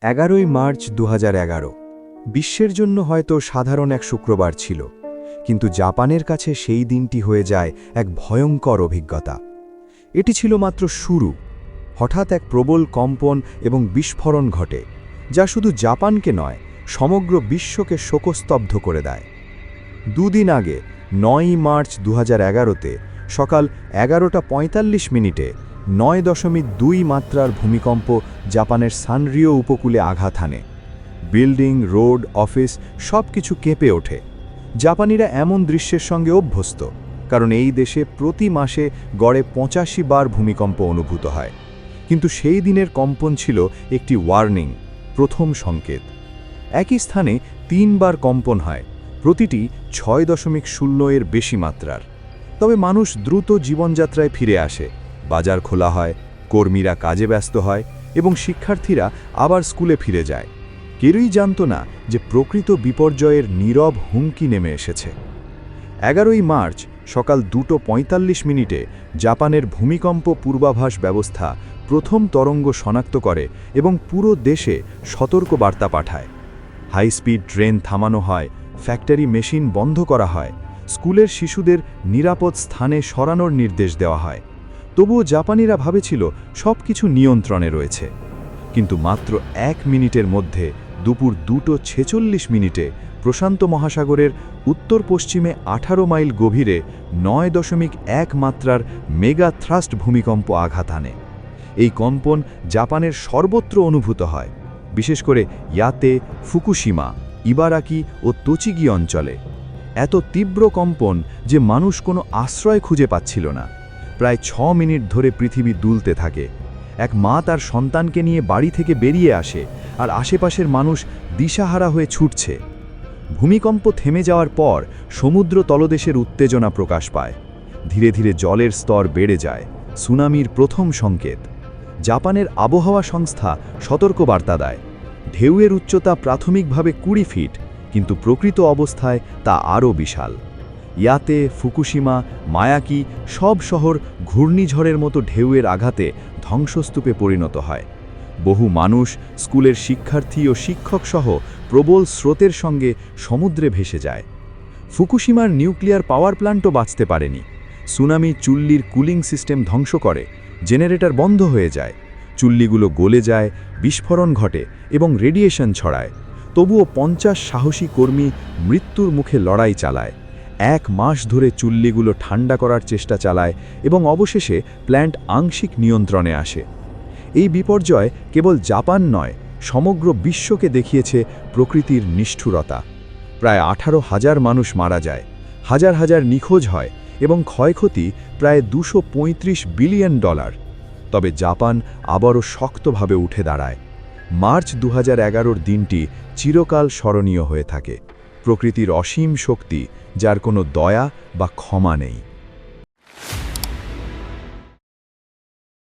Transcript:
11 March 2011 বিশ্বের জন্য হয়তো সাধারণ এক শুক্রবার ছিল, কিন্তু জাপানের কাছে সেই দিনটি হয়ে যায় এক ভয়ঙ্কর অভিজ্ঞতা। এটি ছিল মাত্র শুরু। হঠাৎ এক প্রবল কম্পন এবং বিস্ফোরণ ঘটে, যা শুধু জাপানকে নয়, সমগ্র বিশ্বকে শোকস্তব্ধ করে দেয়। দুদিন আগে 9 মার্চ 2011-তে সকাল 11:45 9.2 মাত্রার ভূমিকম্প জাপানের সানরিও উপকূলে আঘাত হানে। বিল্ডিং, রোড, অফিস সবকিছু কেঁপে ওঠে। জাপানিরা এমন দৃশ্যের সঙ্গে অভ্যস্ত, কারণ এই দেশে প্রতি মাসে গড়ে 85 বার ভূমিকম্প অনুভূত হয়। কিন্তু সেই দিনের কম্পন ছিল একটি ওয়ার্নিং, প্রথম সংকেত। একই স্থানে 3 বার কম্পন হয়, প্রতিটি 6.0 বেশি মাত্রার। তবে মানুষ দ্রুত জীবনযাত্রায় ফিরে আসে, বাজার খোলা হয়, কর্মীরা কাজে ব্যস্ত হয় এবং শিক্ষার্থীরা আবার স্কুলে ফিরে যায়। কেউই জানত না যে প্রকৃত বিপর্যয়ের নীরব হুমকি নেমে এসেছে। 11 মার্চ সকাল 2:45 জাপানের ভূমিকম্প পূর্বাভাস ব্যবস্থা প্রথম তরঙ্গ শনাক্ত করে এবং পুরো দেশে সতর্ক বার্তা পাঠায়। হাই স্পিড ট্রেন থামানো হয়, ফ্যাক্টরি মেশিন বন্ধ করা হয়, স্কুলের শিশুদের নিরাপদ স্থানে সরানোর নির্দেশ দেওয়া হয়। তবুও জাপানিরা ভাবেছিল সবকিছু নিয়ন্ত্রণে রয়েছে। কিন্তু মাত্র 1 মিনিটের মধ্যে দুপুর 2:46 প্রশান্ত মহাসাগরের উত্তর পশ্চিমে 18 মাইল গভীরে 9.1 মাত্রার মেগা থ্রাস্ট ভূমিকম্প আঘাত হানে। এই কম্পন জাপানের সর্বত্র অনুভূত হয়, বিশেষ করে ইয়াতে, ফুকুশিমা, ইবারাকি ও তোচিগি অঞ্চলে। এত তীব্র কম্পন যে মানুষ কোনো আশ্রয় খুঁজে পাচ্ছিল না। প্রায় 6 মিনিট ধরে পৃথিবী দুলতে থাকে। এক মা তার সন্তানকে নিয়ে বাড়ি থেকে বেরিয়ে আসে, আর আশেপাশের মানুষ দিশাহারা হয়ে ছুটছে। ভূমিকম্প থেমে যাওয়ার পর সমুদ্র তলদেশের উত্তেজনা প্রকাশ পায়। ধীরে ধীরে জলের স্তর বেড়ে যায়, সুনামির প্রথম সংকেত। জাপানের আবহাওয়া সংস্থা সতর্কবার্তা দেয়। ঢেউয়ের উচ্চতা প্রাথমিকভাবে 20 ফিট, কিন্তু প্রকৃত অবস্থায় তা আরও বিশাল। ইয়াতে, ফুকুশিমা, মায়াকি সব শহর ঘূর্ণিঝড়ের মতো ঢেউয়ের আঘাতে ধ্বংসস্তূপে পরিণত হয়। বহু মানুষ, স্কুলের শিক্ষার্থী ও শিক্ষকসহ প্রবল স্রোতের সঙ্গে সমুদ্রে ভেসে যায়। ফুকুশিমার নিউক্লিয়ার পাওয়ার প্ল্যান্টও বাঁচতে পারেনি। সুনামি চুল্লির কুলিং সিস্টেম ধ্বংস করে, জেনারেটর বন্ধ হয়ে যায়, চুল্লিগুলো গলে যায়, বিস্ফোরণ ঘটে এবং রেডিয়েশন ছড়ায়। তবুও 50 সাহসী কর্মী মৃত্যুর মুখে লড়াই চালায়। 1 মাস ধরে চুল্লিগুলো ঠান্ডা করার চেষ্টা চালায় এবং অবশেষে প্ল্যান্ট আংশিক নিয়ন্ত্রণে আসে। এই বিপর্যয় কেবল জাপান নয়, সমগ্র বিশ্বকে দেখিয়েছে প্রকৃতির নিষ্ঠুরতা। প্রায় 18,000 মানুষ মারা যায়, হাজার হাজার নিখোঁজ হয় এবং ক্ষয়ক্ষতি প্রায় $235 বিলিয়ন। তবে জাপান আবারও শক্তভাবে উঠে দাঁড়ায়। মার্চ 2011-র দিনটি চিরকাল স্মরণীয় হয়ে থাকে। প্রকৃতির অসীম শক্তি, যার কোনো দয়া বা ক্ষমা নেই।